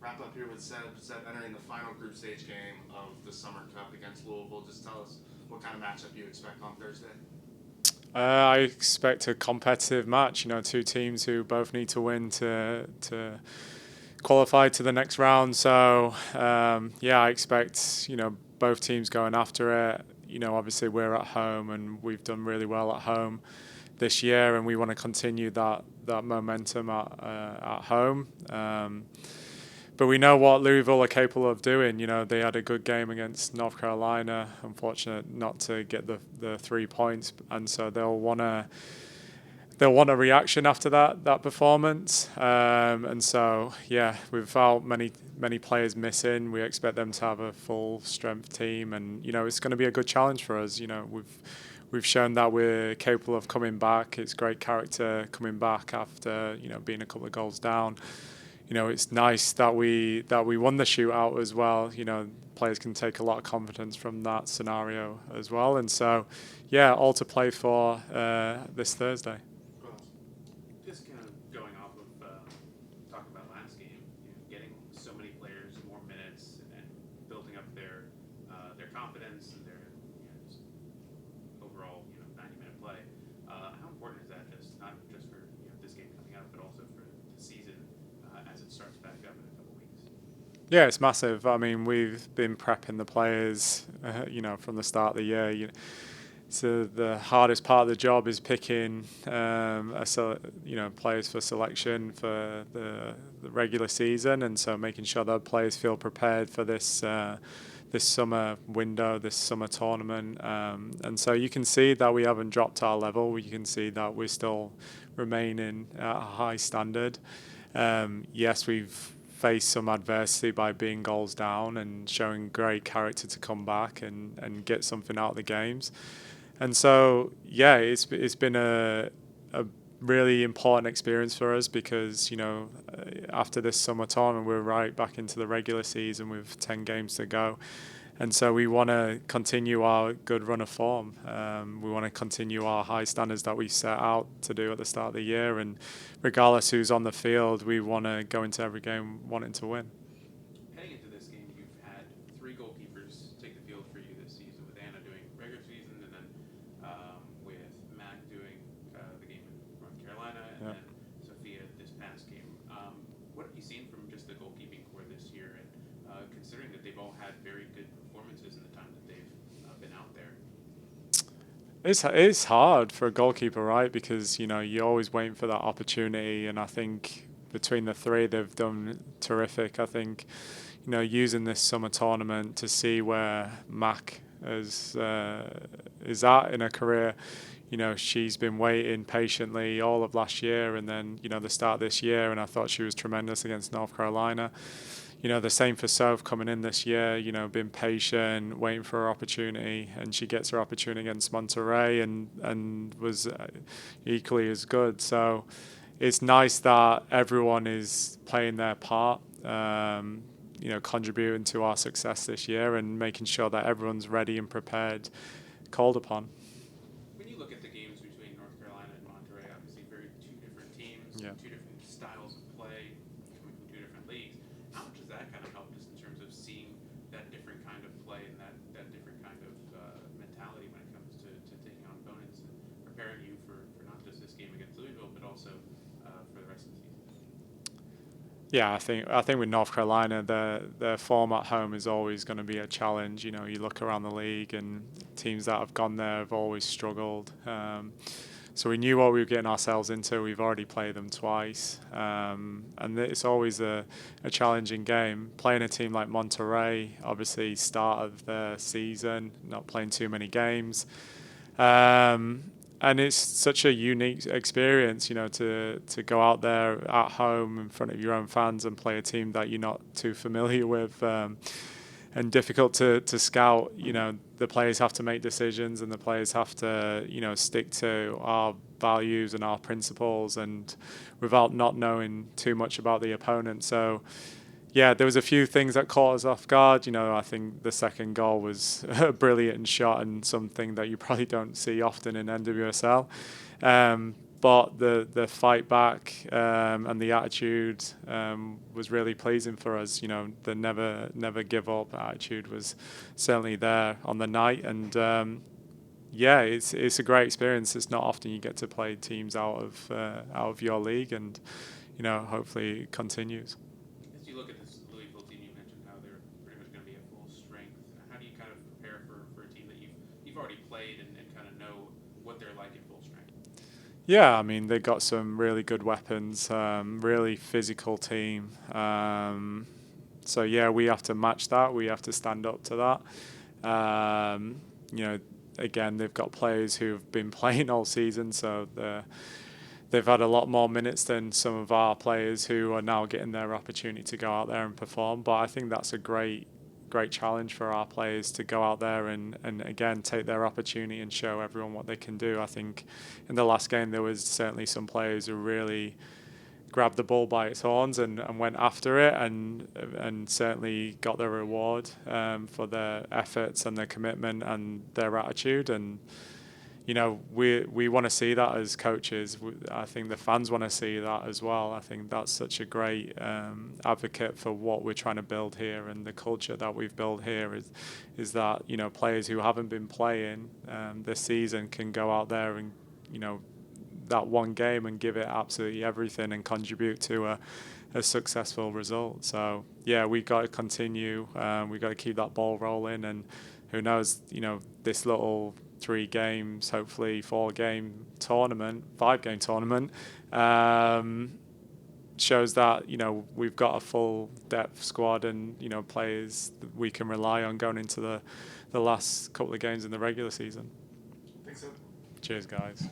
wrap up here with Seb entering the final group stage game of the Summer Cup against Louisville. Just tell us what kind of matchup you expect on Thursday. I expect a competitive match. Two teams who both need to win to qualify to the next round. So I expect both teams going after it. Obviously we're at home and we've done really well at home this year, and we want to continue that momentum at home. But we know what Louisville are capable of doing. They had a good game against North Carolina. Unfortunate not to get the 3 points, and so they'll want a reaction after that performance. And so without many players missing, we expect them to have a full strength team, and it's going to be a good challenge for us. We've shown that we're capable of coming back. It's great character coming back after being a couple of goals down. It's nice that we won the shootout as well. Players can take a lot of confidence from that scenario as well. And so, all to play for this Thursday. Just kind of going off of talk about last game, getting so many players more minutes and building up their confidence and their just overall 90-minute play. How important is that? Not just for this game coming up, but also for the season as it starts back up in a couple weeks. Yeah, it's massive. I mean, we've been prepping the players, from the start of the year. So the hardest part of the job is picking, players for selection for the regular season, and so making sure that players feel prepared for this summer window, this summer tournament. And so you can see that we haven't dropped our level. You can see that we're still remaining at a high standard. Yes, we've faced some adversity by being goals down and showing great character to come back and get something out of the games. And so, it's been a really important experience for us because, after this summer tournament, we're right back into the regular season with 10 games to go. And so we want to continue our good run of form. We want to continue our high standards that we set out to do at the start of the year. And regardless who's on the field, we want to go into every game wanting to win. Heading into this game, you've had 3 goalkeepers take the field for you this season, with Anna doing regular season, and then with Mac doing the game in North Carolina, and then Sophia this past game. What have you seen from just the goalkeeping core this year, and considering that they've all had very good performances in the time that they've been out there? It's hard for a goalkeeper, right? Because you're always waiting for that opportunity, and I think between the 3, they've done terrific. I think using this summer tournament to see where Mac is at in her career. She's been waiting patiently all of last year, and then the start of this year, and I thought she was tremendous against North Carolina. The same for Soph coming in this year, been patient, waiting for her opportunity, and she gets her opportunity against Monterey and was equally as good. So it's nice that everyone is playing their part, contributing to our success this year and making sure that everyone's ready and prepared, called upon. When you look at the games between North Carolina and Monterey, obviously two different teams, 2 different styles of play, coming from 2 different leagues. How much does that kind of help just in terms of seeing that different kind of play and that different kind of mentality when it comes to taking on opponents and preparing you for not just this game against Louisville, but also for the rest of the season? Yeah, I think with North Carolina, their form at home is always going to be a challenge. You look around the league, and teams that have gone there have always struggled. So we knew what we were getting ourselves into. We've already played them twice, and it's always a challenging game. Playing a team like Monterey, obviously start of the season, not playing too many games. And it's such a unique experience, to go out there at home in front of your own fans and play a team that you're not too familiar with, and difficult to scout. The players have to make decisions, and the players have to, stick to our values and our principles, and without not knowing too much about the opponent. So, there was a few things that caught us off guard. I think the second goal was a brilliant shot and something that you probably don't see often in NWSL. but the fight back and the attitude was really pleasing for us. You know, the never give up attitude was certainly there on the night, and yeah, it's a great experience. It's not often you get to play teams out of your league, and you know, hopefully it continues. As you look at this Louisville team, you mentioned how they're pretty much going to be at full strength. How do you kind of prepare for a team that you've already played and kind of know what they're like at full strength? Yeah, I mean, they got some really good weapons, really physical team. So yeah, we have to match that. We have to stand up to that. You know, again, they've got players who've been playing all season, so they've had a lot more minutes than some of our players who are now getting their opportunity to go out there and perform. But I think that's a great challenge for our players to go out there and again take their opportunity and show everyone what they can do. I think in the last game there was certainly some players who really grabbed the bull by its horns and went after it and certainly got their reward for their efforts and their commitment and their attitude. And you know, we want to see that as coaches. I think the fans want to see that as well. I think that's such a great advocate for what we're trying to build here, and the culture that we've built here is that, you know, players who haven't been playing this season can go out there and, you know, that one game and give it absolutely everything and contribute to a successful result. So yeah, we got to continue. We got to keep that ball rolling, and who knows, you know, this little 3 games, hopefully 5-game tournament, shows that, you know, we've got a full depth squad and, you know, players that we can rely on going into the last couple of games in the regular season. Thanks, Seb. Cheers, guys.